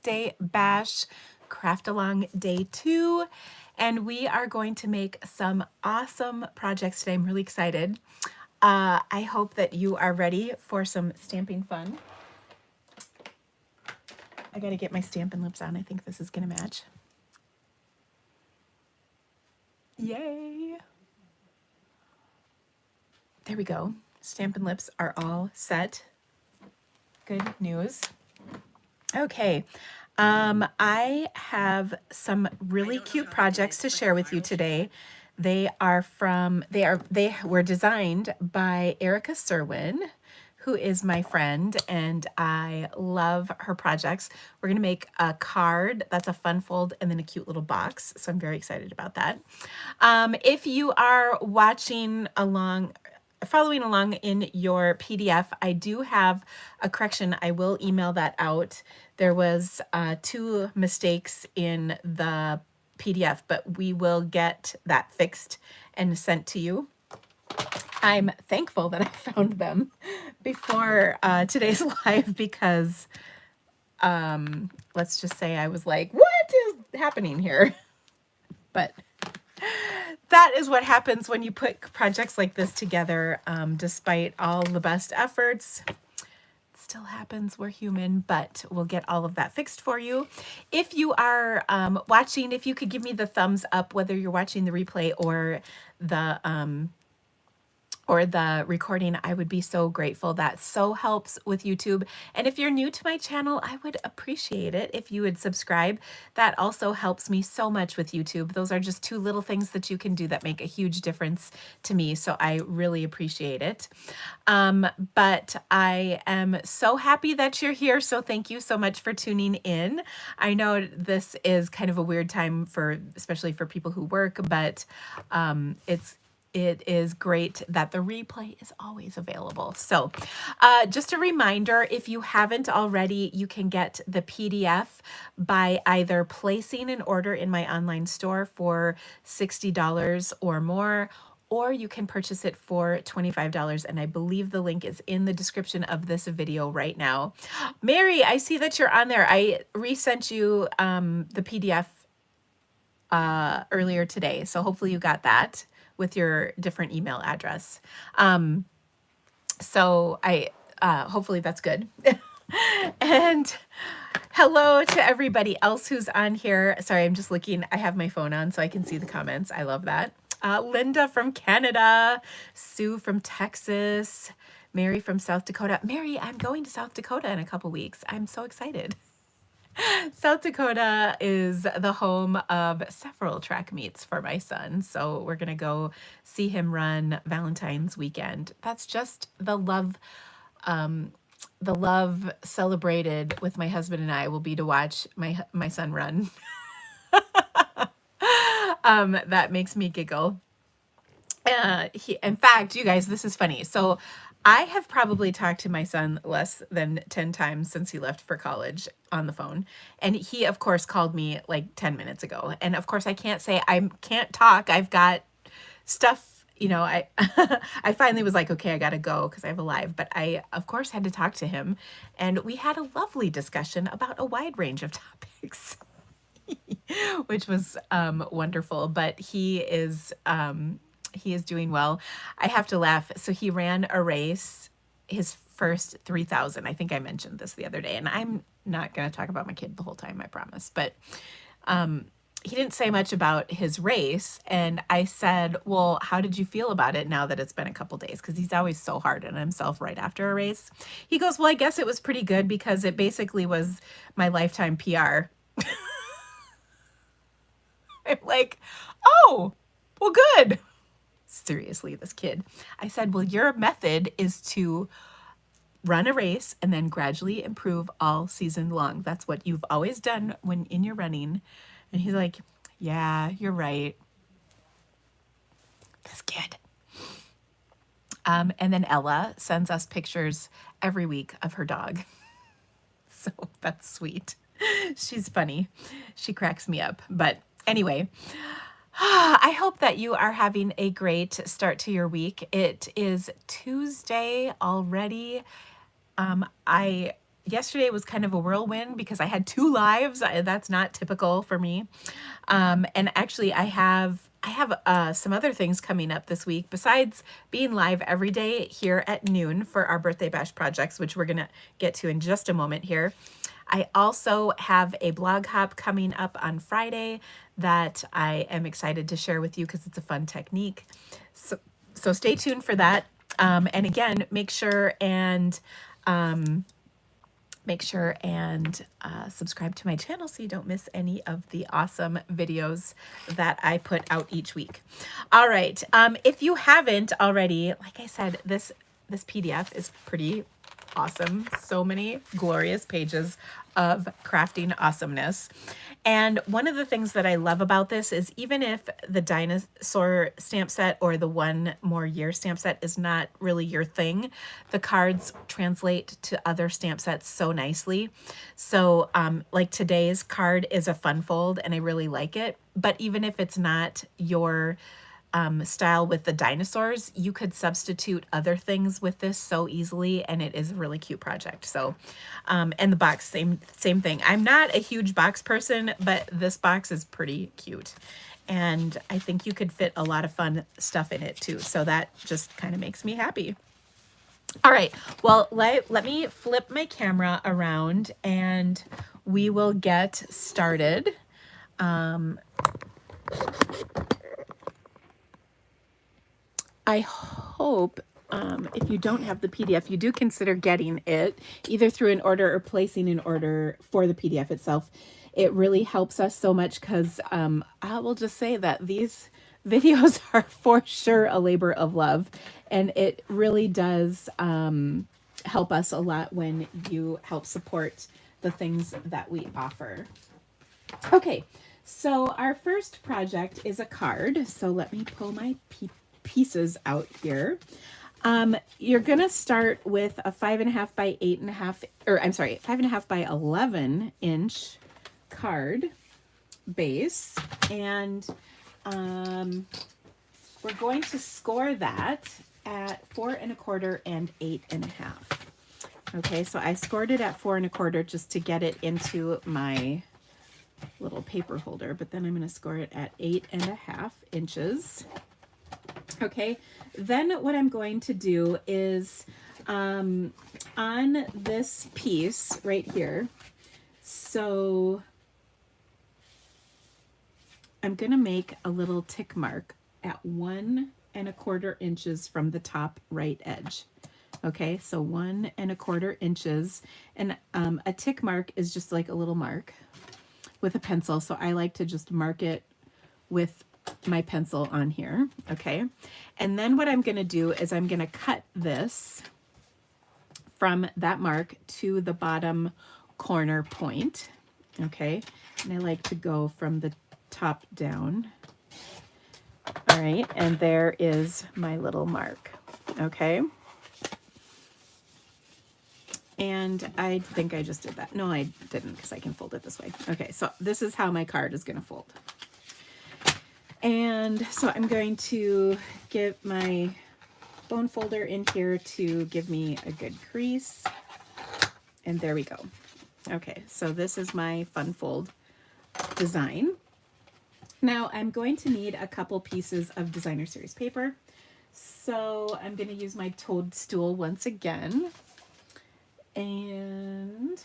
Day Bash Craft Along Day 2, and we are going to make some awesome projects today. I'm really excited. I hope that you are ready for some stamping fun. I gotta get my Stampin' Lips on. I think this is gonna match. Yay! There we go. Stampin' Lips are all set. Good news. Okay, I have some really cute projects to share with you today. They were designed by Erica Serwin, who is my friend, and I love her projects. We're gonna make a card that's a fun fold and then a cute little box, so I'm very excited about that. If you are watching along, following along in your PDF, I do have a correction. I will email that out. There was 2 mistakes in the PDF, but we will get that fixed and sent to you. I'm thankful that I found them before today's live because let's just say I was like, what is happening here? But that is what happens when you put projects like this together. Despite all the best efforts, it still happens. We're human, but we'll get all of that fixed for you. If you are watching, if you could give me the thumbs up, whether you're watching the replay or the recording, I would be so grateful. That so helps with YouTube. And if you're new to my channel, I would appreciate it if you would subscribe. That also helps me so much with YouTube. Those are just 2 little things that you can do that make a huge difference to me. So I really appreciate it. But I am so happy that you're here. So thank you so much for tuning in. I know this is kind of a weird time especially for people who work, but it is great that the replay is always available. So just a reminder, if you haven't already, you can get the PDF by either placing an order in my online store for $60 or more, or you can purchase it for $25. And I believe the link is in the description of this video right now. Mary, I see that you're on there. I resent you the PDF earlier today. So hopefully you got that with your different email address. So hopefully that's good. And hello to everybody else who's on here. Sorry, I'm just looking. I have my phone on so I can see the comments. I love that. Linda from Canada, Sue from Texas, Mary from South Dakota. Mary, I'm going to South Dakota in a couple weeks. I'm so excited. South Dakota is the home of several track meets for my son. So we're going to go see him run Valentine's weekend. That's just the love celebrated with my husband and I will be to watch my son run. That makes me giggle. In fact, you guys, this is funny. So I have probably talked to my son less than 10 times since he left for college on the phone. And he, of course, called me like 10 minutes ago. And of course, I can't say I can't talk. I've got stuff, I I finally was like, okay, I got to go because I have a live. But I, of course, had to talk to him. And we had a lovely discussion about a wide range of topics, which was wonderful. But he is doing well. I have to laugh. So he ran a race, his first 3,000. I think I mentioned this the other day, and I'm not going to talk about my kid the whole time, I promise. But he didn't say much about his race. And I said, well, how did you feel about it now that it's been a couple days? Because he's always so hard on himself right after a race. He goes, well, I guess it was pretty good because it basically was my lifetime PR. I'm like, oh, well, good. Seriously, this kid. I said, well, your method is to run a race and then gradually improve all season long. That's what you've always done when in your running. And he's like, yeah, you're right. This kid. And then Ella sends us pictures every week of her dog. So that's sweet. She's funny. She cracks me up. But anyway, I hope that you are having a great start to your week. It is Tuesday already. I yesterday was kind of a whirlwind because I had 2 lives. That's not typical for me. And actually I have some other things coming up this week besides being live every day here at noon for our birthday bash projects, which we're gonna get to in just a moment here. I also have a blog hop coming up on Friday that I am excited to share with you because it's a fun technique. So stay tuned for that. And again, make sure and subscribe to my channel so you don't miss any of the awesome videos that I put out each week. All right. If you haven't already, like I said, this PDF is pretty awesome. So many glorious pages of crafting awesomeness. And one of the things that I love about this is even if the Dinosaur stamp set or the One More Year stamp set is not really your thing, the cards translate to other stamp sets so nicely. So like today's card is a fun fold and I really like it. But even if it's not your style with the dinosaurs, you could substitute other things with this so easily, and it is a really cute project. So and the box, same thing. I'm not a huge box person, but this box is pretty cute, and I think you could fit a lot of fun stuff in it too, so that just kind of makes me happy. All right, well, let me flip my camera around and we will get started. I hope if you don't have the PDF, you do consider getting it either through an order or placing an order for the PDF itself. It really helps us so much because I will just say that these videos are for sure a labor of love, and it really does help us a lot when you help support the things that we offer. Okay, so our first project is a card. So let me pull my pieces out here. You're gonna start with a 5.5 by 8.5, or I'm sorry, 5.5 by 11 inch card base, and we're going to score that at 4 1/4 and 8.5. Okay, so I scored it at 4 1/4 just to get it into my little paper holder, but then I'm going to score it at 8.5 inches. Okay, then what I'm going to do is on this piece right here, so I'm going to make a little tick mark at 1 1/4 inches from the top right edge. Okay, so 1 1/4 inches, and a tick mark is just like a little mark with a pencil, so I like to just mark it with my pencil on here. Okay, and then what I'm going to do is I'm going to cut this from that mark to the bottom corner point. Okay, and I like to go from the top down. All right, and there is my little mark. Okay, and I think I just did that. No, I didn't, because I can fold it this way. Okay, so this is how my card is going to fold. And so I'm going to get my bone folder in here to give me a good crease. And there we go. Okay, so this is my fun fold design. Now I'm going to need a couple pieces of designer series paper. So I'm going to use my toadstool once again. And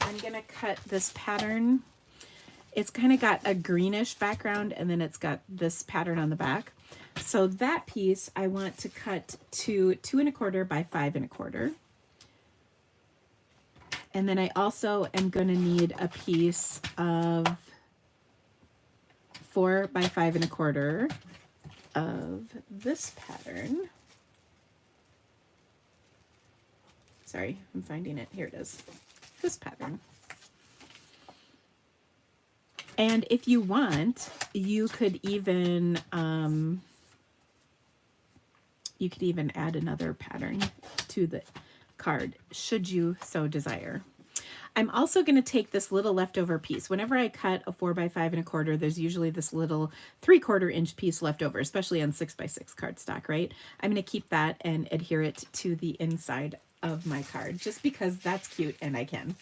I'm going to cut this pattern. It's kind of got a greenish background, and then it's got this pattern on the back. So that piece I want to cut to 2 1/4 by 5 1/4. And then I also am going to need a piece of 4 by 5 1/4 of this pattern. Sorry, I'm finding it. Here it is. This pattern. And if you want, you could even add another pattern to the card, should you so desire. I'm also going to take this little leftover piece. Whenever I cut a 4 by 5 1/4, there's usually this little 3/4 inch piece left over, especially on 6 by 6 cardstock, right? I'm going to keep that and adhere it to the inside of my card, just because that's cute and I can.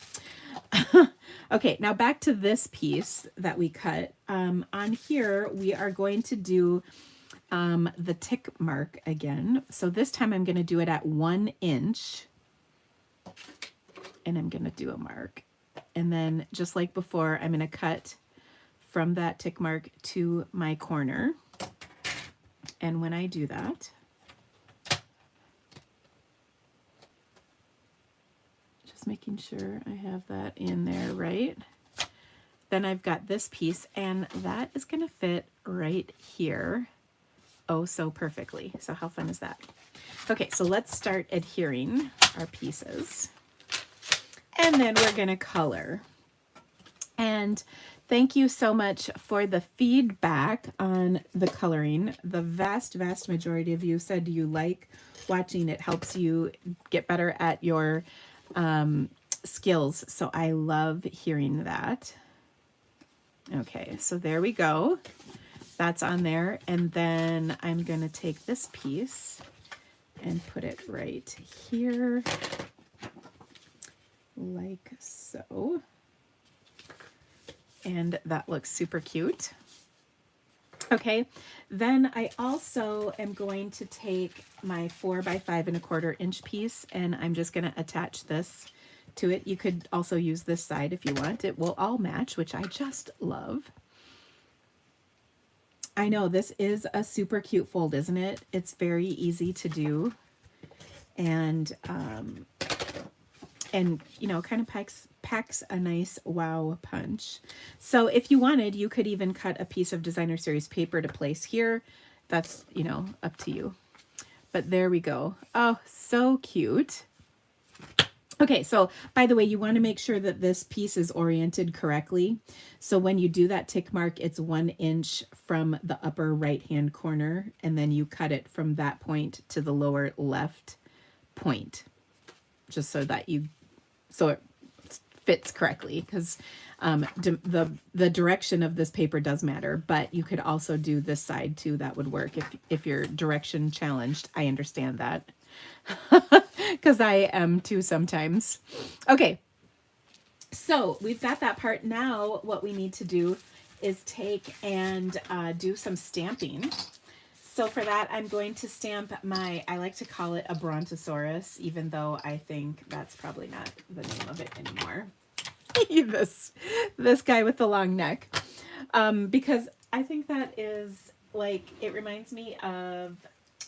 Okay, now back to this piece that we cut. On here, we are going to do the tick mark again. So this time I'm going to do it at 1 inch. And I'm going to do a mark. And then just like before, I'm going to cut from that tick mark to my corner. And when I do that, just making sure I have that in there right. Then I've got this piece, and that is going to fit right here. Oh, so perfectly. So how fun is that? Okay, so let's start adhering our pieces. And then we're going to color. And thank you so much for the feedback on the coloring. The vast, vast majority of you said you like watching. It helps you get better at your skills. So I love hearing that. Okay, so there we go. That's on there. And then I'm going to take this piece and put it right here, like so. And that looks super cute. Okay, then I also am going to take my 4 by 5 1/4 inch piece, and I'm just going to attach this to it. You could also use this side if you want. It will all match, which I just love. I know this is a super cute fold, isn't it? It's very easy to do, and you know, kind of packs a nice wow punch. So if you wanted, you could even cut a piece of Designer Series paper to place here. That's, you know, up to you. But there we go. Oh, so cute. Okay, so by the way, you want to make sure that this piece is oriented correctly. So when you do that tick mark, it's 1 inch from the upper right-hand corner, and then you cut it from that point to the lower left point, just so that so it fits correctly, because the direction of this paper does matter, but you could also do this side too. That would work if you're direction challenged. I understand that. Because I am too sometimes. Okay, so we've got that part. Now what we need to do is take and do some stamping. So for that, I'm going to stamp my, I like to call it a Brontosaurus, even though I think that's probably not the name of it anymore. this guy with the long neck. Because I think that is like, it reminds me of,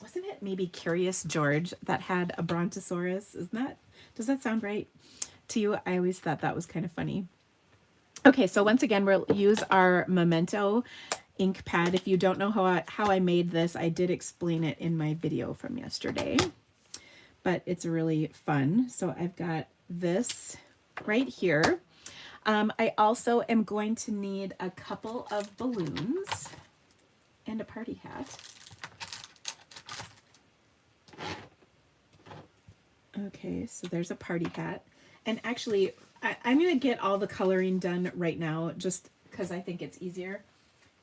wasn't it maybe Curious George that had a Brontosaurus? Does that sound right to you? I always thought that was kind of funny. Okay, so once again, we'll use our Memento ink pad. If you don't know how I made this, I did explain it in my video from yesterday, but it's really fun. So I've got this right here. I also am going to need a couple of balloons and a party hat. Okay, so there's a party hat. And actually, I'm going to get all the coloring done right now just because I think it's easier.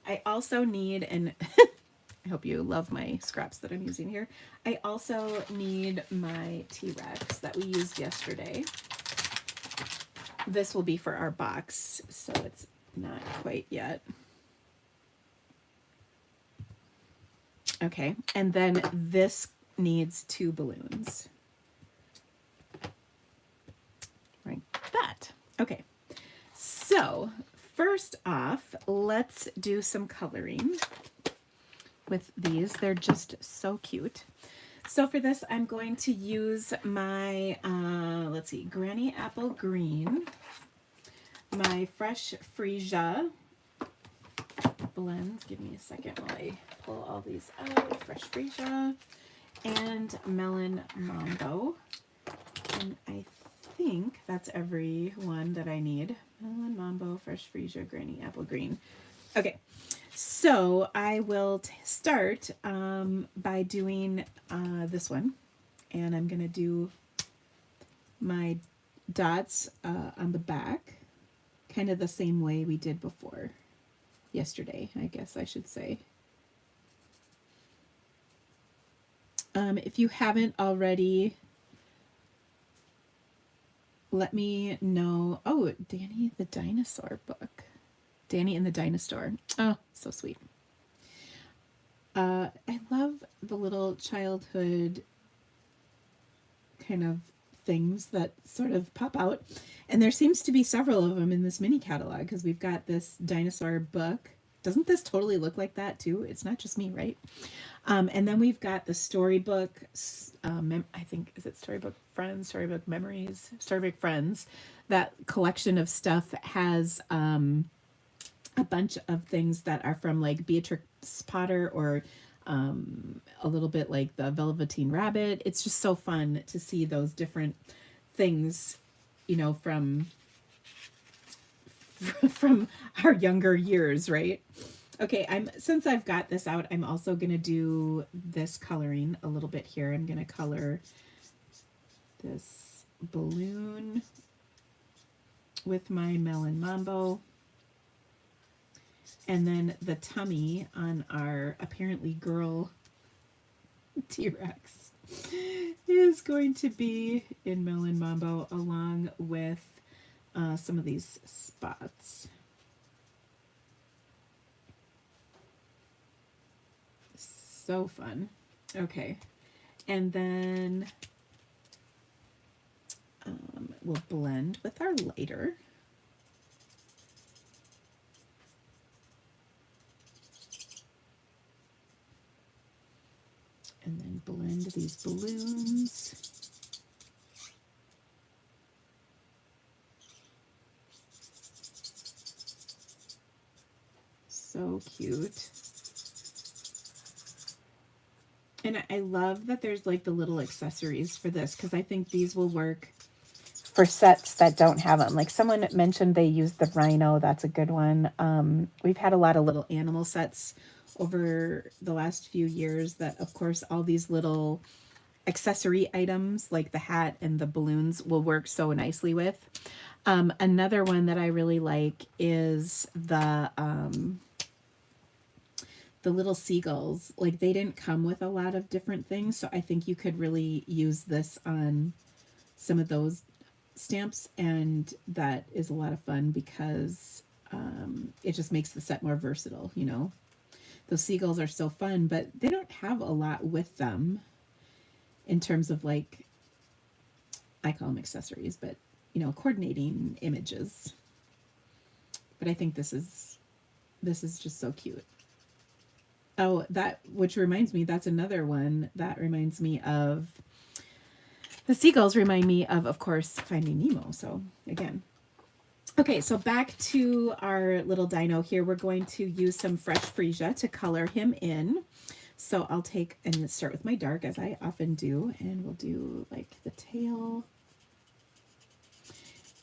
I also need, and I hope you love my scraps that I'm using here. I also need my T-Rex that we used yesterday. This will be for our box, so it's not quite yet. Okay, and then this needs 2 balloons. Like that. Okay, so first off, let's do some coloring with these. They're just so cute. So for this, I'm going to use my, let's see, Granny Apple Green, my Fresh Freesia blends. Give me a second while I pull all these out. Fresh Freesia and Melon Mambo. And I think that's every one that I need. Melon Mambo, Fresh Freesia, Granny Apple Green. Okay, so I will start by doing this one, and I'm gonna do my dots on the back, kind of the same way we did before yesterday, I guess I should say. If you haven't already let me know. Oh, Danny the Dinosaur book. Danny and the Dinosaur. Oh, so sweet. I love the little childhood kind of things that sort of pop out. And there seems to be several of them in this mini catalog because we've got this dinosaur book. Doesn't this totally look like that too? It's not just me, right? And then we've got the storybook. I think, is it Storybook Friends, Storybook Memories, Storybook Friends? That collection of stuff has a bunch of things that are from like Beatrix Potter or a little bit like the Velveteen Rabbit. It's just so fun to see those different things, you know, from from our younger years, right? Okay, since I've got this out, I'm also gonna do this coloring a little bit here. I'm gonna color this balloon with my Melon Mambo. And then the tummy on our apparently girl T-Rex is going to be in Melon Mambo along with some of these spots. So fun. Okay. And then we'll blend with our lighter. And then blend these balloons. So cute. And I love that there's like the little accessories for this because I think these will work for sets that don't have them. Like someone mentioned they use the rhino. That's a good one. We've had a lot of little animal sets over the last few years that, of course, all these little accessory items like the hat and the balloons will work so nicely with. Another one that I really like is the little seagulls. Like they didn't come with a lot of different things, so I think you could really use this on some of those stamps, and that is a lot of fun because it just makes the set more versatile, you know. Those seagulls are so fun, but they don't have a lot with them in terms of like, I call them accessories, but you know, coordinating images. But I think this is just so cute. Oh, that, which reminds me, that's another one that reminds me of, the seagulls remind me of course, Finding Nemo. So again, okay, so back to our little dino here. We're going to use some fresh freesia to color him in. So I'll take and start with my dark, as I often do, and we'll do like the tail.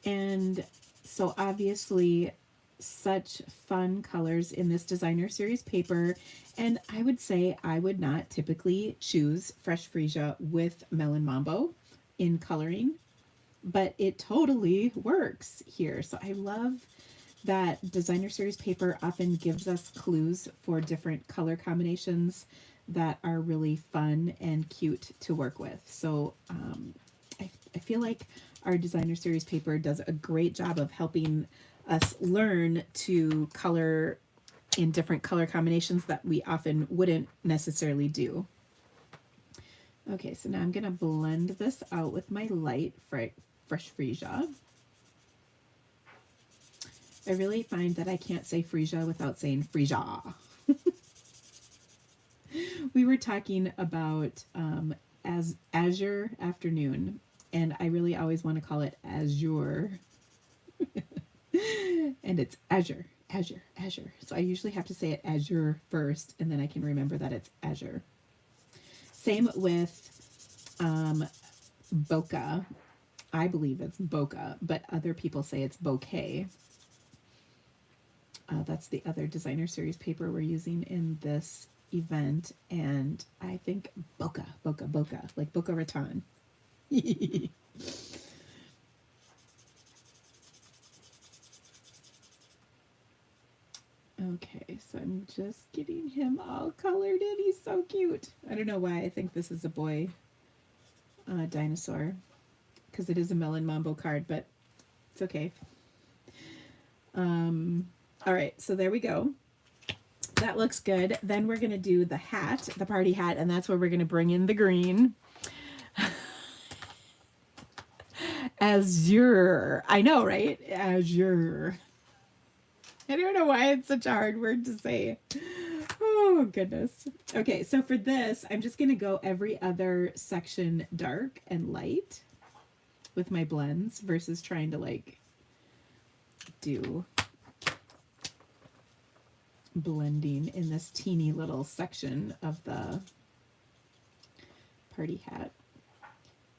And so obviously such fun colors in this designer series paper. And I would say I would not typically choose fresh freesia with Melon Mambo in coloring, but it totally works here. So I love that designer series paper often gives us clues for different color combinations that are really fun and cute to work with. So I feel like our designer series paper does a great job of helping us learn to color in different color combinations that we often wouldn't necessarily do. Okay, so now I'm going to blend this out with my light fresh freesia. I really find that I can't say freesia without saying freesia. We were talking about as Azure Afternoon, and I really always want to call it Azure. And it's Azure, Azure, Azure. So I usually have to say it Azure first, and then I can remember that it's Azure. Same with bokeh. I believe it's bokeh, but other people say it's bouquet. That's the other designer series paper we're using in this event, and I think bokeh, like Boca Raton. Okay, so I'm just getting him all colored in. He's so cute. I don't know why I think this is a boy dinosaur, because it is a Melon Mambo card, but it's okay. All right, so there we go. That looks good. Then we're going to do the hat, the party hat, and that's where we're going to bring in the green. Azure. I know, right? Azure. I don't know why it's such a hard word to say. Oh, goodness. Okay, so for this, I'm just going to go every other section dark and light with my blends versus trying to like do blending in this teeny little section of the party hat.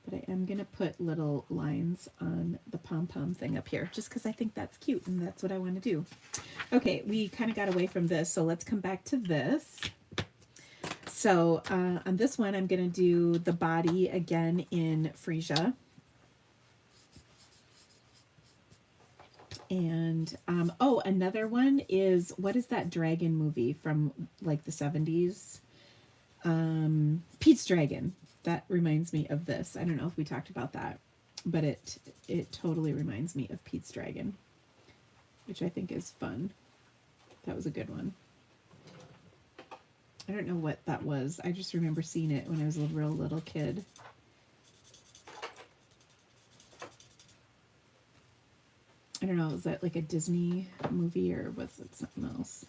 But I am going to put little lines on the pom-pom thing up here just because I think that's cute and that's what I want to do. Okay, we kind of got away from this, so let's come back to this. So on this one, I'm going to do the body again in Freesia. And, oh, another one is, what is that dragon movie from like the 70s? Pete's Dragon. That reminds me of this. I don't know if we talked about that, but it totally reminds me of Pete's Dragon, which I think is fun. That was a good one. I don't know what that was. I just remember seeing it when I was a real little kid. I don't know, was that like a Disney movie or was it something else?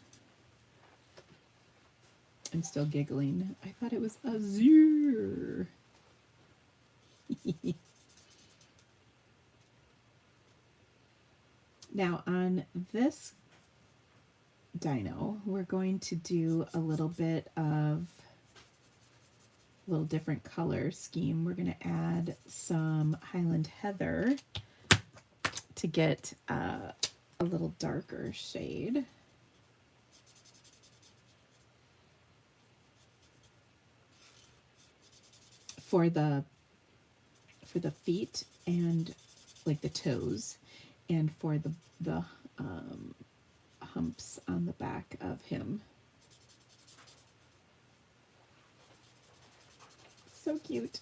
I'm still giggling. I thought it was Azure. Now on this dino, we're going to do a little bit of a little different color scheme. We're going to add some Highland Heather to get a little darker shade. For the feet and like the toes, and for the humps on the back of him. So cute.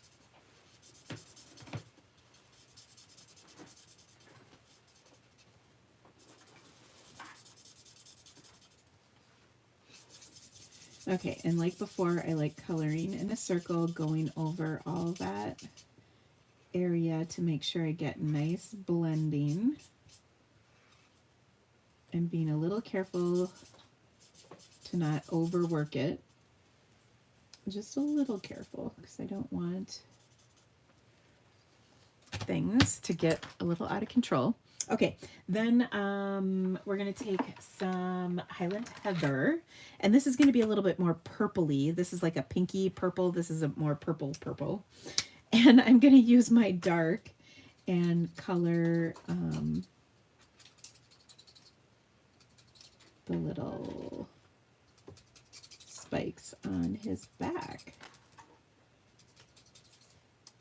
Okay, and like before, I like coloring in a circle, going over all that area to make sure I get nice blending. And being a little careful to not overwork it. Just a little careful, because I don't want things to get a little out of control. Okay, then we're going to take some Highland Heather, and this is going to be a little bit more purpley. This is like a pinky purple. This is a more purple. And I'm going to use my dark and color the little spikes on his back.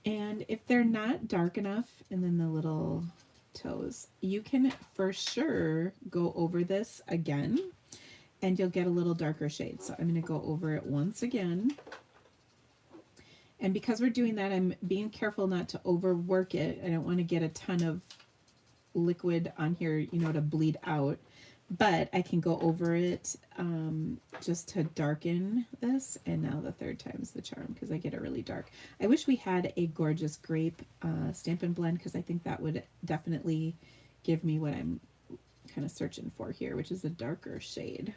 And if they're not dark enough, and then the little toes, you can for sure go over this again and you'll get a little darker shade. So I'm going to go over it once again. And because we're doing that, I'm being careful not to overwork it. I don't want to get a ton of liquid on here, you know, to bleed out. But I can go over it just to darken this. And now the third time's the charm because I get it really dark. I wish we had a gorgeous grape Stampin' Blend because I think that would definitely give me what I'm kind of searching for here, which is a darker shade.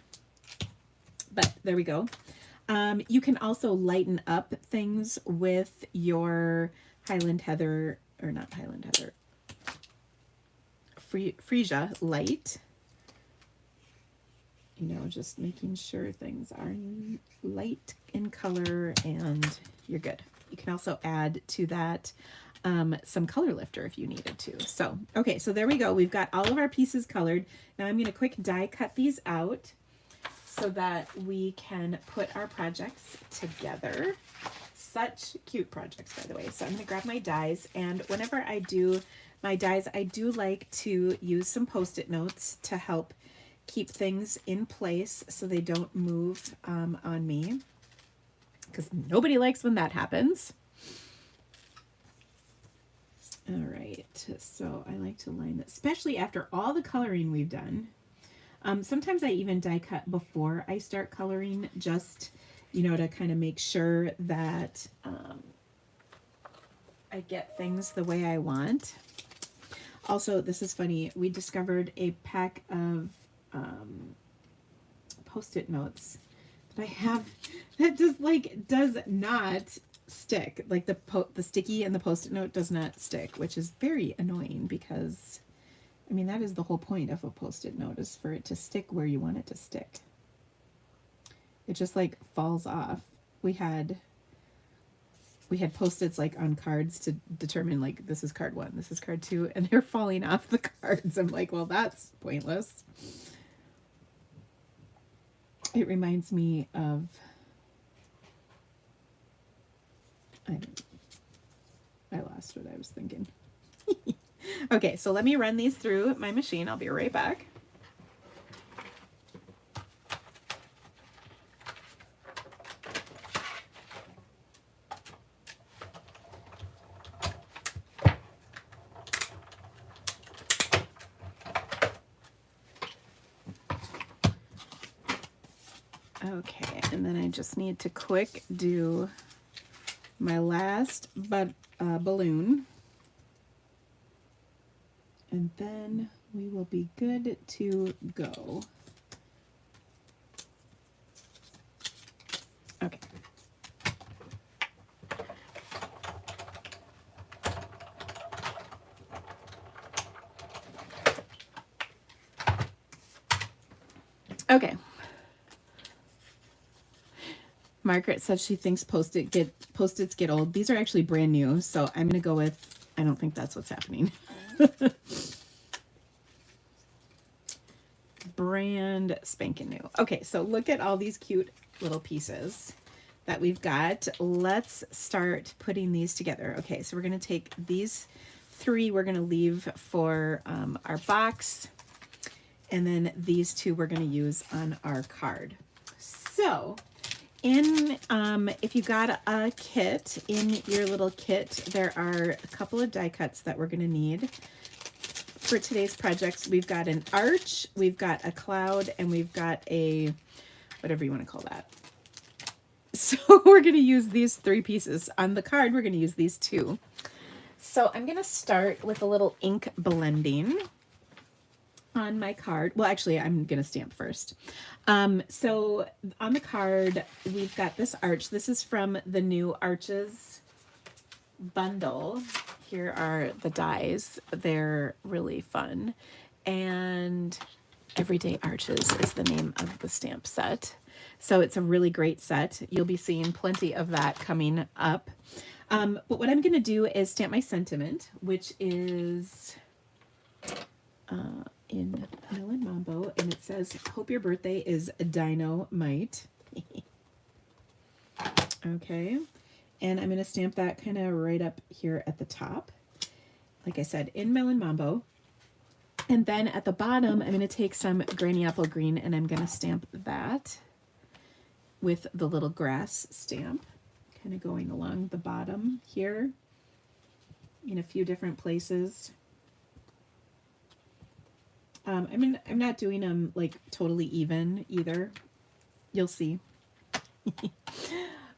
But there we go. You can also lighten up things with your Highland Heather, or not Highland Heather, Freesia Light. You know, just making sure things are light in color and you're good. You can also add to that some color lifter if you needed to. So, okay, so there we go. We've got all of our pieces colored. Now I'm going to quick die cut these out so that we can put our projects together. Such cute projects, by the way. So I'm going to grab my dies, and whenever I do my dies, I do like to use some Post-it notes to help keep things in place so they don't move on me, because nobody likes when that happens. All right, so I like to line that, especially after all the coloring we've done. Sometimes I even die cut before I start coloring, just, you know, to kind of make sure that I get things the way I want. Also, this is funny. We discovered a pack of Post-it notes that I have that does not stick. Like the sticky and the Post-it note does not stick, which is very annoying because, I mean, that is the whole point of a Post-it note, is for it to stick where you want it to stick. It just like falls off. We had Post-its like on cards to determine like this is card 1, this is card 2, and they're falling off the cards. I'm like, well, that's pointless. It reminds me of, I lost what I was thinking. Okay, so let me run these through my machine. I'll be right back. Okay, and then I just need to quick do my last balloon, and then we will be good to go. Okay. Okay. Margaret says she thinks Post-its get old. These are actually brand new, so I'm going to go with, I don't think that's what's happening. Brand spanking new. Okay, so look at all these cute little pieces that we've got. Let's start putting these together. Okay, so we're going to take these 3, we're going to leave for our box, and then these 2 we're going to use on our card. So if you got a kit, in your little kit, there are a couple of die cuts that we're going to need for today's projects. We've got an arch, we've got a cloud, and we've got a, whatever you want to call that. So we're going to use these 3 pieces. On the card, we're going to use these 2. So I'm going to start with a little ink blending on my card. Well, actually, I'm going to stamp first. So on the card, we've got this arch. This is from the new Arches bundle. Here are the dies. They're really fun. And Everyday Arches is the name of the stamp set. So it's a really great set. You'll be seeing plenty of that coming up. But what I'm going to do is stamp my sentiment, which is in Melon Mambo, and it says, hope your birthday is Dino-mite. Okay, and I'm going to stamp that kind of right up here at the top. Like I said, in Melon Mambo. And then at the bottom, I'm going to take some Granny Apple Green, and I'm going to stamp that with the little grass stamp, kind of going along the bottom here in a few different places. I'm not doing them like totally even either. You'll see.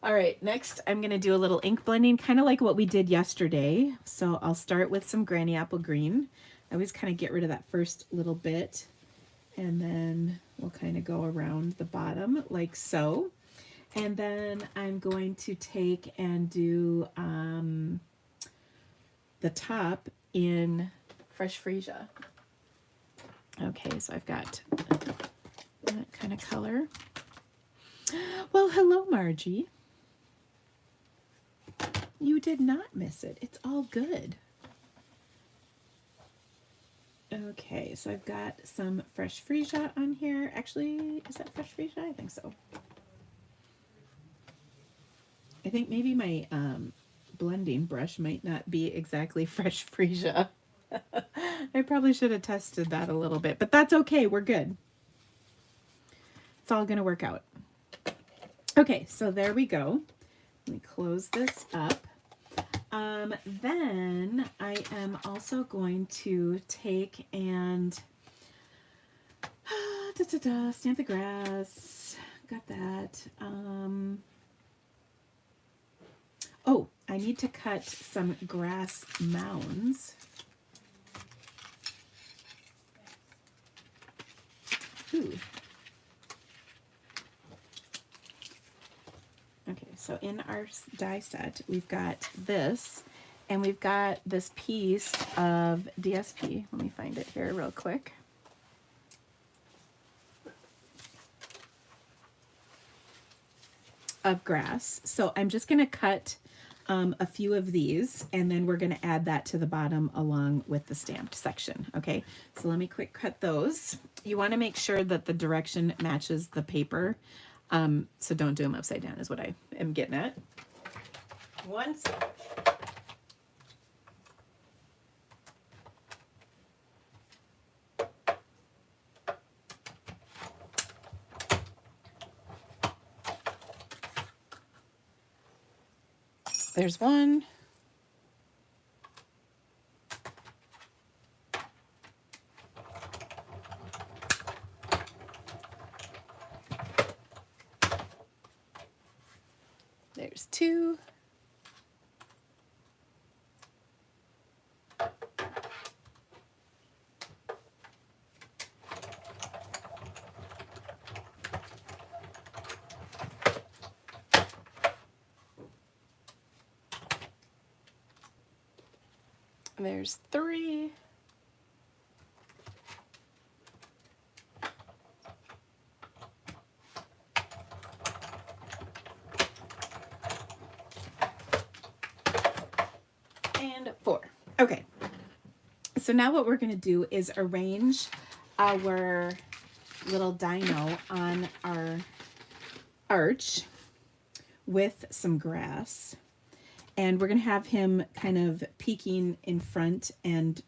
All right, next I'm going to do a little ink blending, kind of like what we did yesterday. So I'll start with some Granny Apple Green. I always kind of get rid of that first little bit, and then we'll kind of go around the bottom like so. And then I'm going to take and do the top in Fresh Freesia. Okay, so I've got that kind of color. Well, hello, Margie. You did not miss it. It's all good. Okay, so I've got some Fresh Freesia on here. Actually, is that Fresh Freesia? I think so. I think maybe my blending brush might not be exactly Fresh Freesia. I probably should have tested that a little bit, but that's okay. We're good. It's all going to work out. Okay, so there we go. Let me close this up. Then I am also going to take and stamp the grass. Got that. Oh, I need to cut some grass mounds. Ooh. Okay, so in our die set, we've got this, and we've got this piece of DSP. Let me find it here real quick. Of grass. So I'm just going to cut a few of these, and then we're going to add that to the bottom along with the stamped section. Okay, so let me quick cut those. You want to make sure that the direction matches the paper. So don't do them upside down is what I am getting at. Once. There's one. There's two. There's three. And four. Okay. So now what we're going to do is arrange our little dino on our arch with some grass. And we're going to have him kind of peeking in front and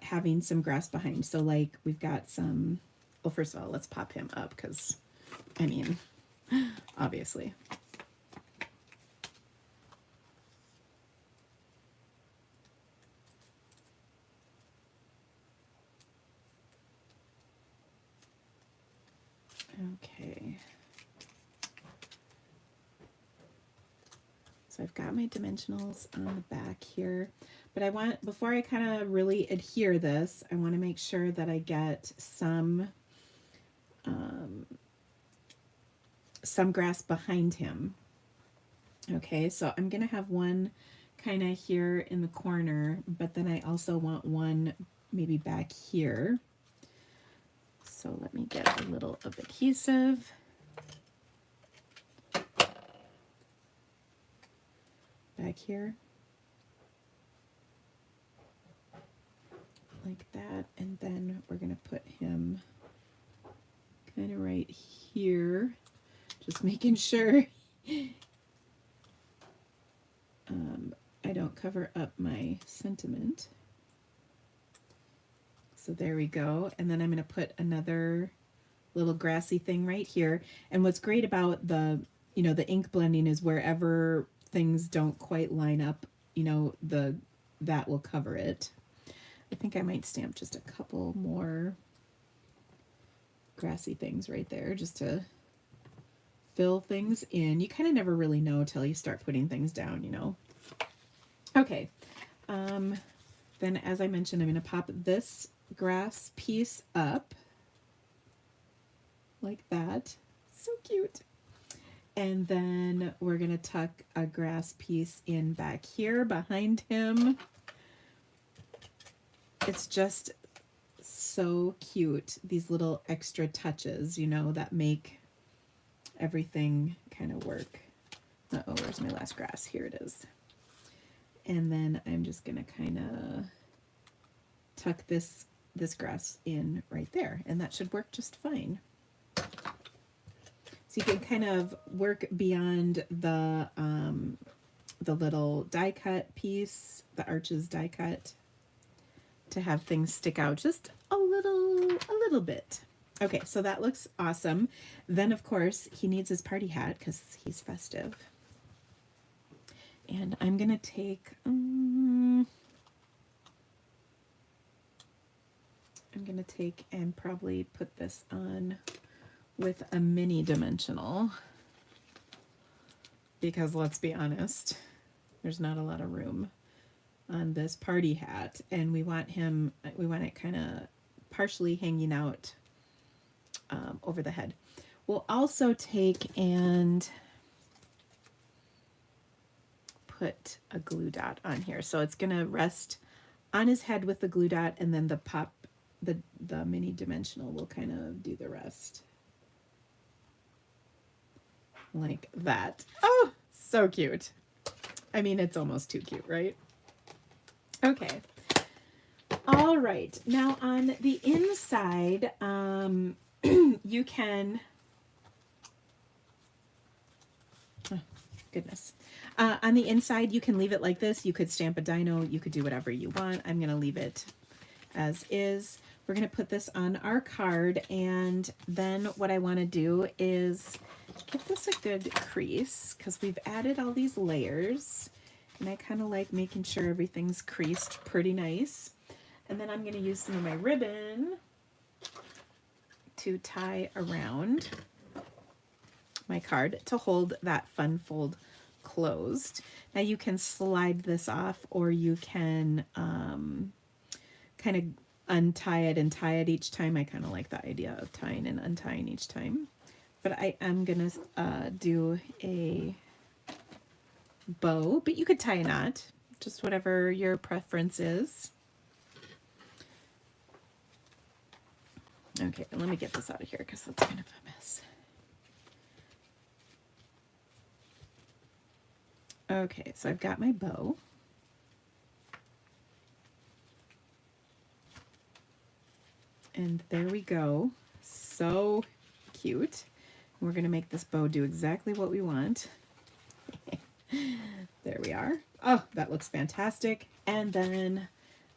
having some grass behind. So like we've got some, well, first of all, let's pop him up because, I mean, obviously. Okay. So I've got my dimensionals on the back here, but I want, before I kind of really adhere this, I want to make sure that I get some grass behind him. Okay, so I'm going to have one kind of here in the corner, but then I also want one maybe back here. So let me get a little of adhesive. Back here. Like that. And then we're going to put him kind of right here. Just making sure I don't cover up my sentiment. So there we go. And then I'm going to put another little grassy thing right here. And what's great about the, the ink blending is wherever things don't quite line up, that will cover it. I think I might stamp just a couple more grassy things right there just to fill things in. You kind of never really know till you start putting things down, Okay. Then as I mentioned, I'm going to pop this grass piece up like that. So cute. And then we're going to tuck a grass piece in back here behind him. It's just so cute. These little extra touches, that make everything kind of work. Uh-oh, where's my last grass? Here it is. And then I'm just going to kind of tuck this grass in right there, and that should work just fine. So you can kind of work beyond the little die cut piece, the arches die cut, to have things stick out just a little bit. Okay, so that looks awesome. Then of course he needs his party hat because he's festive. And I'm gonna take, and probably put this on with a mini dimensional, because let's be honest, there's not a lot of room on this party hat, and we want it kind of partially hanging out over the head. We'll also take and put a glue dot on here. So it's gonna rest on his head with the glue dot, and then the mini dimensional will kind of do the rest. Like that. Oh, so cute. I mean, it's almost too cute, right? Okay. All right. Now on the inside, you can, oh, goodness. On the inside, you can leave it like this. You could stamp a dino. You could do whatever you want. I'm going to leave it as is. We're going to put this on our card, and then what I want to do is give this a good crease, because we've added all these layers, and I kind of like making sure everything's creased pretty nice. And then I'm going to use some of my ribbon to tie around my card to hold that fun fold closed. Now you can slide this off, or you can kind of untie it and tie it each time. I kind of like the idea of tying and untying each time. But I am going to do a bow, but you could tie a knot, just whatever your preference is. Okay, let me get this out of here because that's kind of a mess. Okay, so I've got my bow. And there we go. So cute. We're going to make this bow do exactly what we want. There we are. Oh, that looks fantastic. And then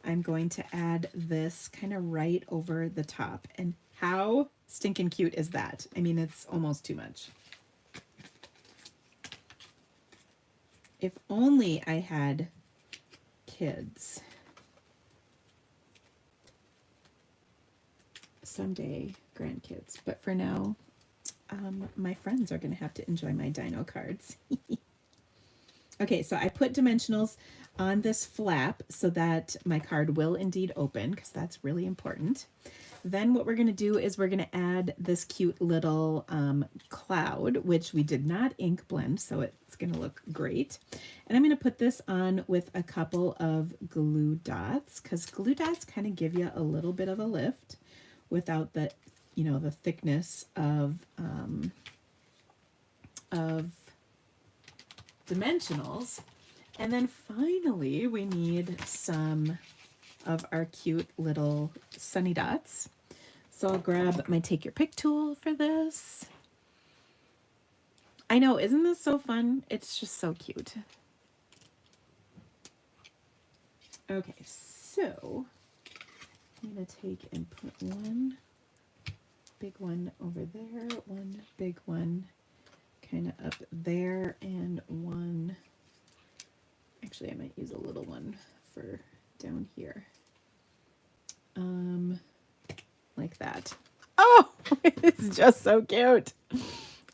I'm going to add this kind of right over the top. And how stinking cute is that? I mean, it's almost too much. If only I had kids. Someday, grandkids. But for now, my friends are going to have to enjoy my dino cards. Okay, so I put dimensionals on this flap so that my card will indeed open, because that's really important. Then what we're going to do is we're going to add this cute little cloud, which we did not ink blend, so it's going to look great. And I'm going to put this on with a couple of glue dots, because glue dots kind of give you a little bit of a lift without the, you know, the thickness of dimensionals. And then finally, we need some of our cute little sunny dots. So I'll grab my Take Your Pick tool for this. I know, isn't this so fun? It's just so cute. Okay, so I'm going to take and put one big one over there, one big one kind of up there, and one, actually I might use a little one for down here. Like that. Oh, it's just so cute.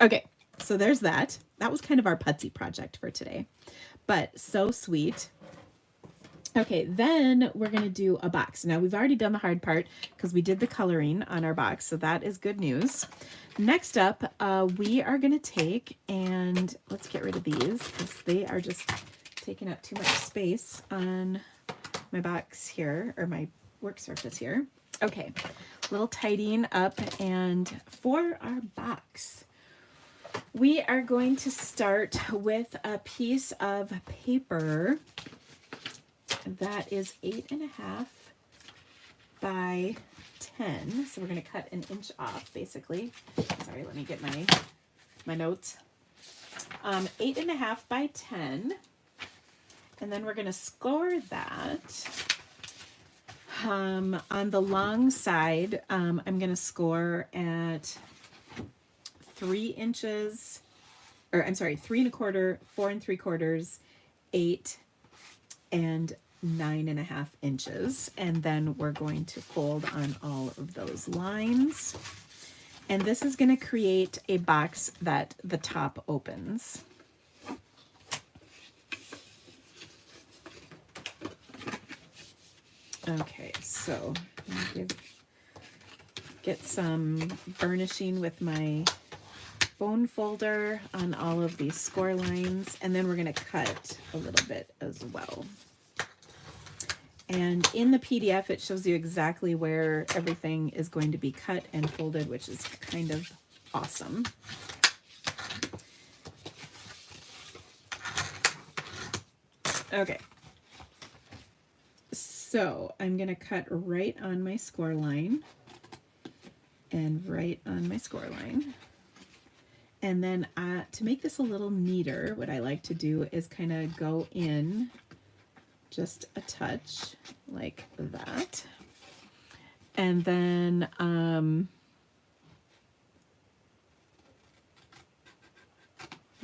Okay, so there's that. That was kind of our putsy project for today, but so sweet. Okay, then we're going to do a box. Now, we've already done the hard part because we did the coloring on our box, so that is good news. Next up, we are going to take, and let's get rid of these because they are just taking up too much space on my box here, or my work surface here. Okay, a little tidying up, and for our box, we are going to start with a piece of paper that is 8.5 by 10. So we're going to cut an inch off, basically. Sorry, let me get my notes. 8.5 by 10. And then we're going to score that. On the long side, I'm going to score at 3 inches, or I'm sorry, 3 1/4, 4 3/4, 8 and 9.5 inches. And then we're going to fold on all of those lines. And this is going to create a box that the top opens. Okay, so get some burnishing with my bone folder on all of these score lines, and then we're going to cut a little bit as well. And in the PDF, it shows you exactly where everything is going to be cut and folded, which is kind of awesome. Okay. So I'm going to cut right on my score line and right on my score line. And then to make this a little neater, what I like to do is kind of go in just a touch like that. And then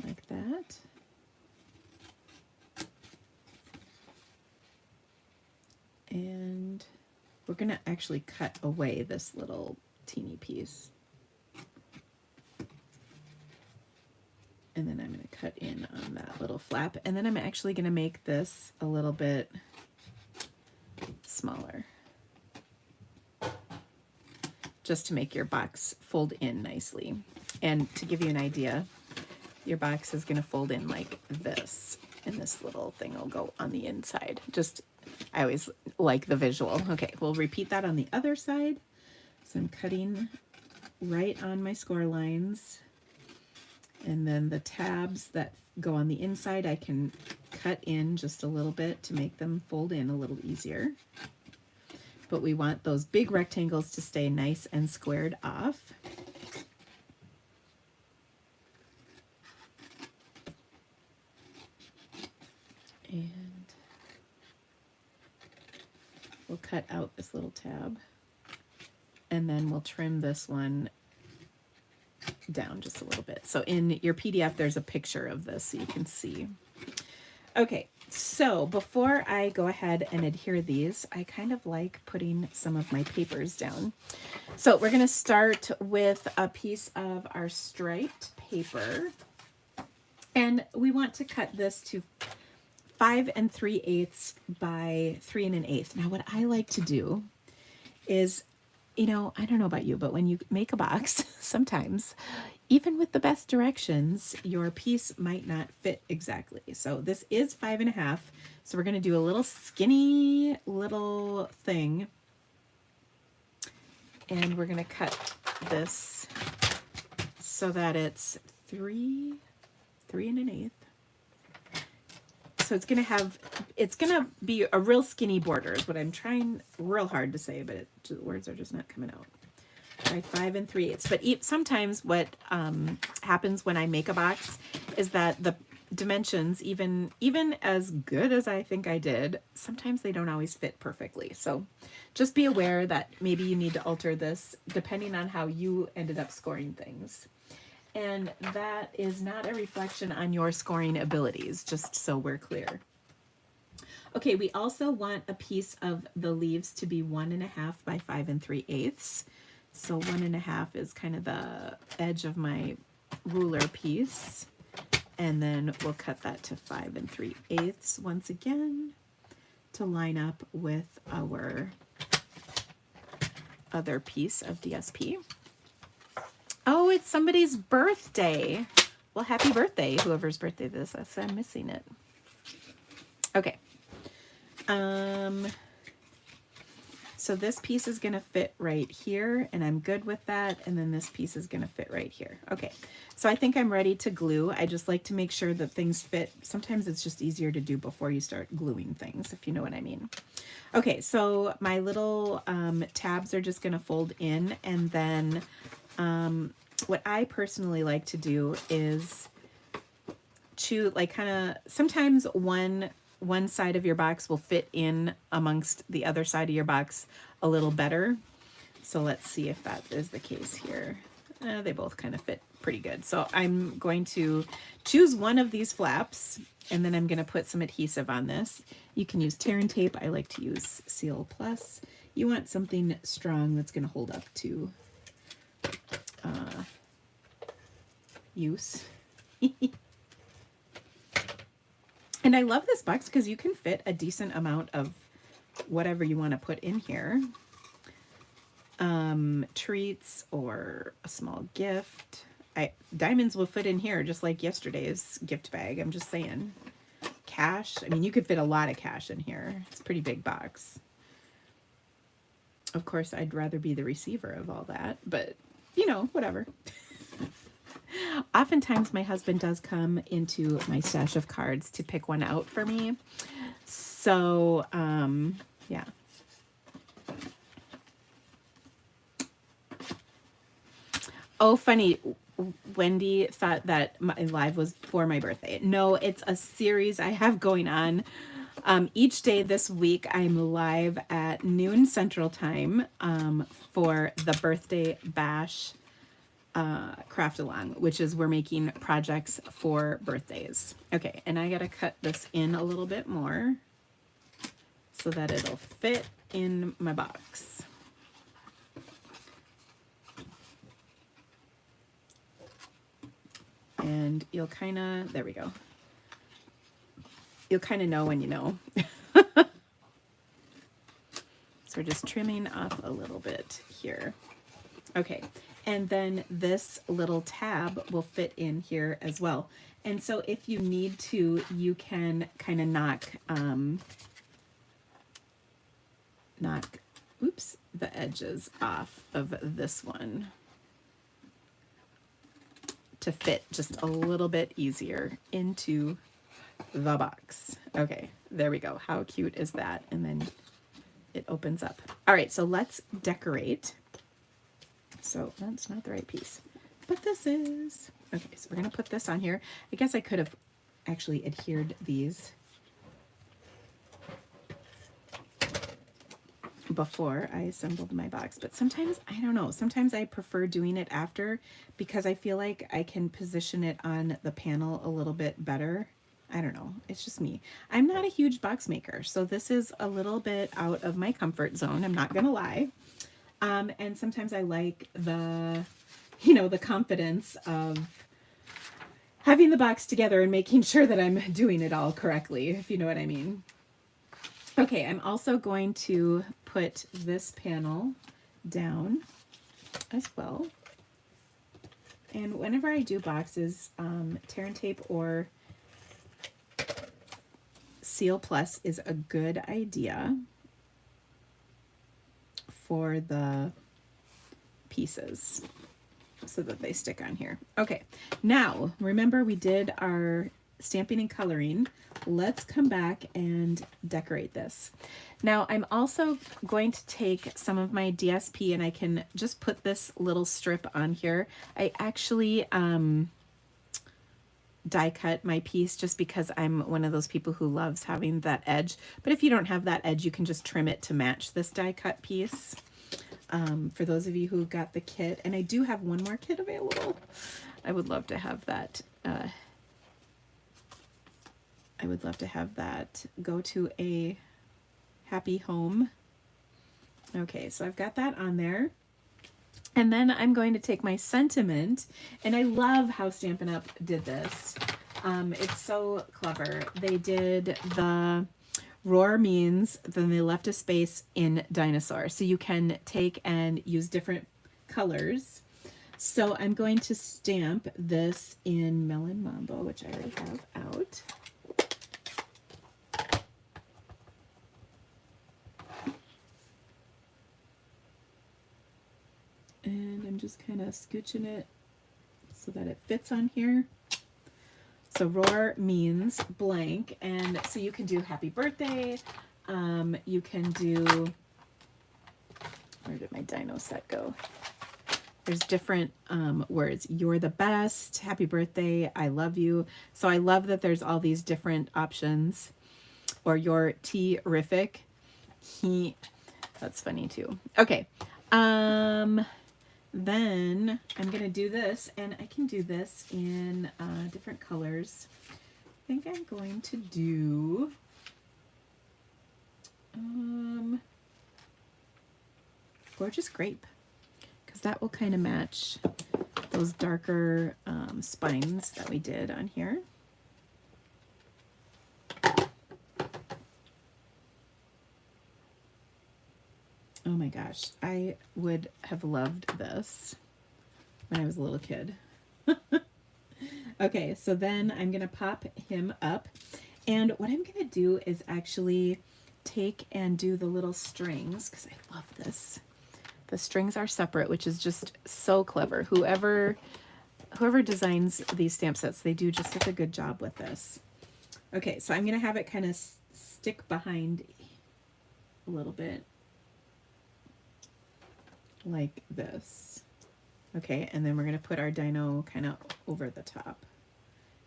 like that. And we're going to actually cut away this little teeny piece. And then I'm going to cut in on that little flap. And then I'm actually going to make this a little bit smaller, just to make your box fold in nicely. And to give you an idea, your box is going to fold in like this, and this little thing will go on the inside. Just, I always like the visual. Okay, we'll repeat that on the other side. So I'm cutting right on my score lines. And then the tabs that go on the inside, I can cut in just a little bit to make them fold in a little easier. But we want those big rectangles to stay nice and squared off. And we'll cut out this little tab. And then we'll trim this one down just a little bit. So in your PDF, there's a picture of this so you can see. Okay, so before I go ahead and adhere these, I kind of like putting some of my papers down. So we're going to start with a piece of our striped paper. And we want to cut this to 5 3/8 by 3 1/8. Now what I like to do is, you know, I don't know about you, but when you make a box, sometimes, even with the best directions, your piece might not fit exactly. So this is 5 1/2. So we're going to do a little skinny little thing. And we're going to cut this so that it's 3 1/8. So it's going to be a real skinny border is what I'm trying real hard to say, but the words are just not coming out. By 5 3/8. But sometimes what happens when I make a box is that the dimensions, even as good as I think I did, sometimes they don't always fit perfectly. So just be aware that maybe you need to alter this depending on how you ended up scoring things. And that is not a reflection on your scoring abilities, just so we're clear. Okay, we also want a piece of the leaves to be 1 1/2 by 5 3/8. So 1 1/2 is kind of the edge of my ruler piece. And then we'll cut that to 5 3/8 once again to line up with our other piece of DSP. Oh, it's somebody's birthday. Well, happy birthday, whoever's birthday this is. I'm missing it. Okay. So this piece is going to fit right here, and I'm good with that. And then this piece is going to fit right here. Okay. So I think I'm ready to glue. I just like to make sure that things fit. Sometimes it's just easier to do before you start gluing things, if you know what I mean. Okay. So my little tabs are just going to fold in, and then what I personally like to do is choose, like, kind of, sometimes one side of your box will fit in amongst the other side of your box a little better. So let's see if that is the case here. They both kind of fit pretty good. So I'm going to choose one of these flaps, and then I'm going to put some adhesive on this. You can use tear and tape. I like to use Seal Plus. You want something strong that's going to hold up to use. And I love this box because you can fit a decent amount of whatever you want to put in here. Treats or a small gift. Diamonds will fit in here just like yesterday's gift bag. I'm just saying. Cash. I mean, you could fit a lot of cash in here. It's a pretty big box. Of course, I'd rather be the receiver of all that, but you know, whatever. Oftentimes my husband does come into my stash of cards to pick one out for me. So, yeah. Oh, funny. Wendy thought that my live was for my birthday. No, it's a series I have going on. Each day this week, I'm live at noon Central Time for the birthday bash craft along, which is we're making projects for birthdays. Okay, and I gotta cut this in a little bit more so that it'll fit in my box. And you'll kind of, there we go. You'll kind of know when you know. So we're just trimming off a little bit here. Okay, and then this little tab will fit in here as well. And so if you need to, you can kind of knock oops, the edges off of this one to fit just a little bit easier into the box. Okay, there we go. How cute is that? And then it opens up. All right, so let's decorate. So that's not the right piece, but this is. Okay, so we're gonna put this on here. I guess I could have actually adhered these before I assembled my box, but sometimes, I don't know, sometimes I prefer doing it after because I feel like I can position it on the panel a little bit better. I don't know, it's just me. I'm not a huge box maker, so this is a little bit out of my comfort zone, I'm not gonna lie. And sometimes I like the, you know, the confidence of having the box together and making sure that I'm doing it all correctly, if you know what I mean. Okay, I'm also going to put this panel down as well. And whenever I do boxes, tear and tape or Seal Plus is a good idea for the pieces so that they stick on here. Okay, now remember we did our stamping and coloring. Let's come back and decorate this. Now I'm also going to take some of my DSP and I can just put this little strip on here. I actually die cut my piece just because I'm one of those people who loves having that edge. But if you don't have that edge, you can just trim it to match this die cut piece. For those of you who got the kit, and I do have one more kit available. I would love to have that. I would love to have that go to a happy home. Okay, so I've got that on there. And then I'm going to take my sentiment, and I love how Stampin' Up! Did this. It's so clever. They did the roar means, then they left a space in dinosaur. So you can take and use different colors. So I'm going to stamp this in Melon Mambo, which I already have out. And I'm just kind of scooching it so that it fits on here. So roar means blank, and so you can do happy birthday. You can do, where did my dino set go? There's different words. You're the best, happy birthday, I love you. So I love that there's all these different options. Or you're terrific. That's funny too. Okay. Then I'm going to do this, and I can do this in different colors. I think I'm going to do Gorgeous Grape, because that will kind of match those darker spines that we did on here. Oh my gosh, I would have loved this when I was a little kid. Okay, so then I'm going to pop him up. And what I'm going to do is actually take and do the little strings, because I love this. The strings are separate, which is just so clever. Whoever designs these stamp sets, they do just such a good job with this. Okay, so I'm going to have it kind of stick behind a little bit like this. Okay, and then we're going to put our dino kind of over the top.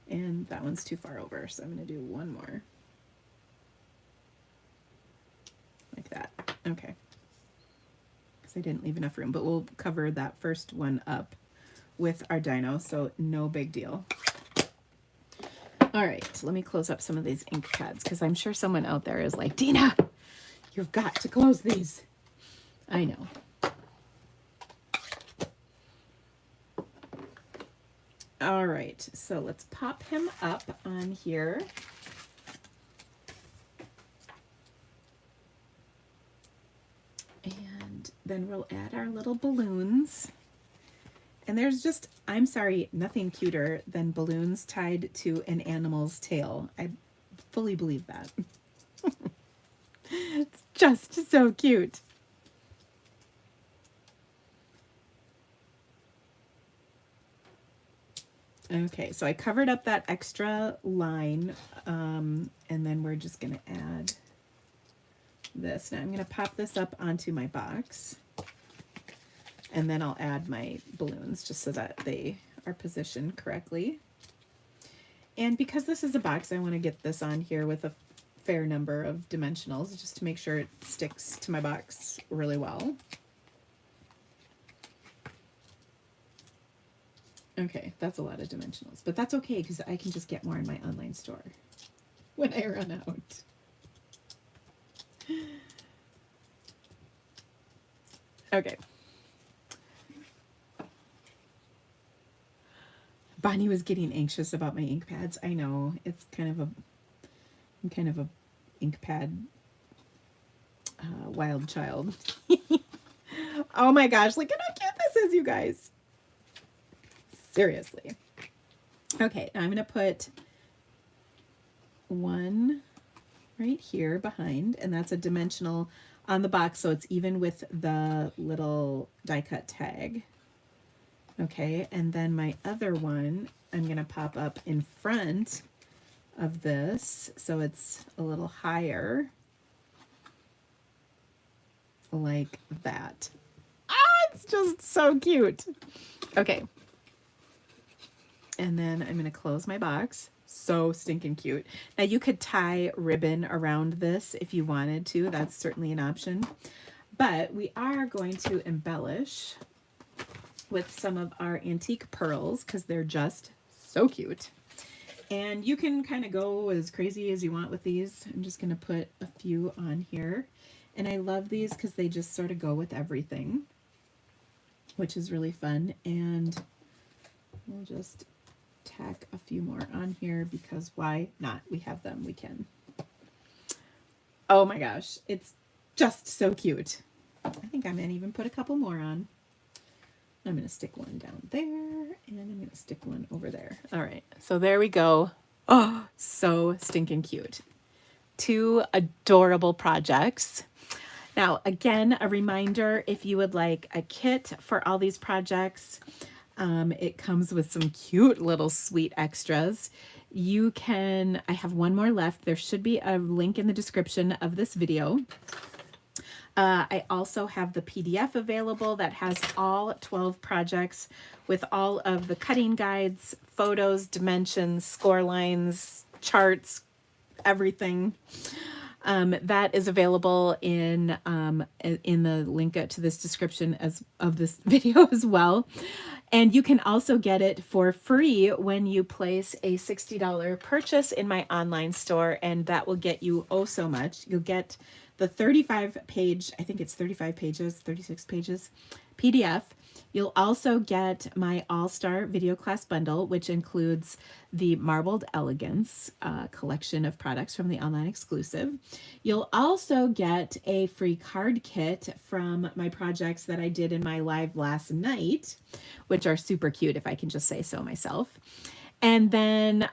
And that one's too far over, so I'm going to do one more. Like that. Okay. Because I didn't leave enough room, but we'll cover that first one up with our dino, so no big deal. All right, so let me close up some of these ink pads, because I'm sure someone out there is like, Dina, you've got to close these. I know. All right, so let's pop him up on here. And then we'll add our little balloons. And there's just, I'm sorry, nothing cuter than balloons tied to an animal's tail. I fully believe that. It's just so cute. Okay, so I covered up that extra line, and then we're just going to add this. Now I'm going to pop this up onto my box, and then I'll add my balloons just so that they are positioned correctly. And because this is a box, I want to get this on here with a fair number of dimensionals just to make sure it sticks to my box really well. Okay, that's a lot of dimensionals, but that's okay because I can just get more in my online store when I run out. Okay. Bonnie was getting anxious about my ink pads. I know, it's I'm kind of a ink pad wild child. Oh my gosh, look at how cute this is, you guys. Seriously. Okay, now I'm going to put one right here behind, and that's a dimensional on the box, so it's even with the little die cut tag. Okay, and then my other one I'm going to pop up in front of this, so it's a little higher, like that. Ah, it's just so cute. Okay. And then I'm going to close my box. So stinking cute. Now you could tie ribbon around this if you wanted to. That's certainly an option. But we are going to embellish with some of our antique pearls because they're just so cute. And you can kind of go as crazy as you want with these. I'm just going to put a few on here. And I love these because they just sort of go with everything, which is really fun. And we'll just tack a few more on here because why not? We have them, we can. Oh my gosh, it's just so cute. I think I'm gonna even put a couple more on. I'm gonna stick one down there and I'm gonna stick one over there. All right, so there we go. Oh, so stinking cute. Two adorable projects. Now, again, a reminder, if you would like a kit for all these projects, it comes with some cute little sweet extras. You can, I have one more left. There should be a link in the description of this video. I also have the PDF available that has all 12 projects with all of the cutting guides, photos, dimensions, score lines, charts, everything. That is available in the link to this description of this video as well. And you can also get it for free when you place a $60 purchase in my online store, and that will get you oh so much. You'll get the 35-page, I think it's 35 pages, 36 pages PDF. You'll also get my All-Star Video Class Bundle, which includes the Marbled Elegance collection of products from the online exclusive. You'll also get a free card kit from my projects that I did in my live last night, which are super cute, if I can just say so myself. And then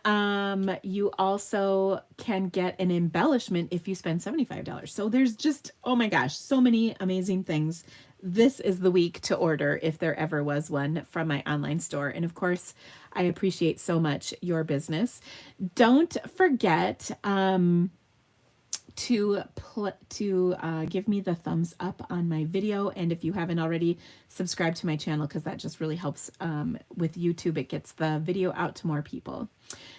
you also can get an embellishment if you spend $75. So there's just, oh my gosh, so many amazing things. This is the week to order if there ever was one from my online store. And of course, I appreciate so much your business. Don't forget to give me the thumbs up on my video, and if you haven't already, subscribe to my channel, because that just really helps with YouTube. It gets the video out to more people.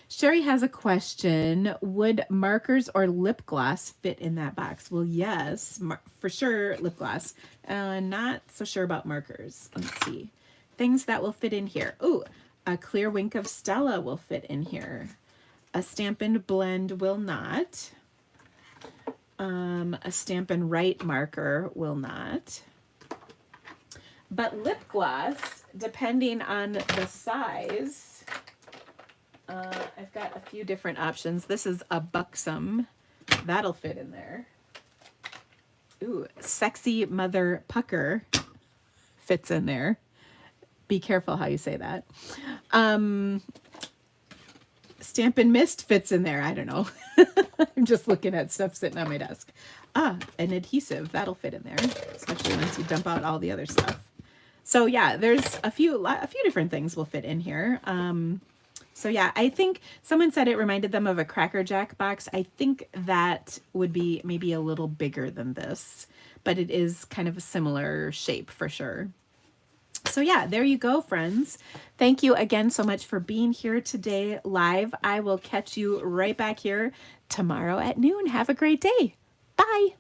Sherry has a question: would markers or lip gloss fit in that box? Well, yes, for sure, lip gloss. Not so sure about markers. Let's see. Things that will fit in here. Ooh, a clear wink of Stella will fit in here. A Stampin' Blend will not. A Stampin' Write marker will not. But lip gloss, depending on the size, I've got a few different options. This is a Buxom. That'll fit in there. Ooh, Sexy Mother Pucker fits in there. Be careful how you say that. Stampin' Mist fits in there. I don't know. I'm just looking at stuff sitting on my desk. An adhesive, that'll fit in there, especially once you dump out all the other stuff. So yeah, there's a few different things will fit in here. So yeah, I think someone said it reminded them of a Cracker Jack box. I think that would be maybe a little bigger than this, but it is kind of a similar shape for sure. So yeah, there you go, friends. Thank you again so much for being here today live. I will catch you right back here tomorrow at noon. Have a great day. Bye.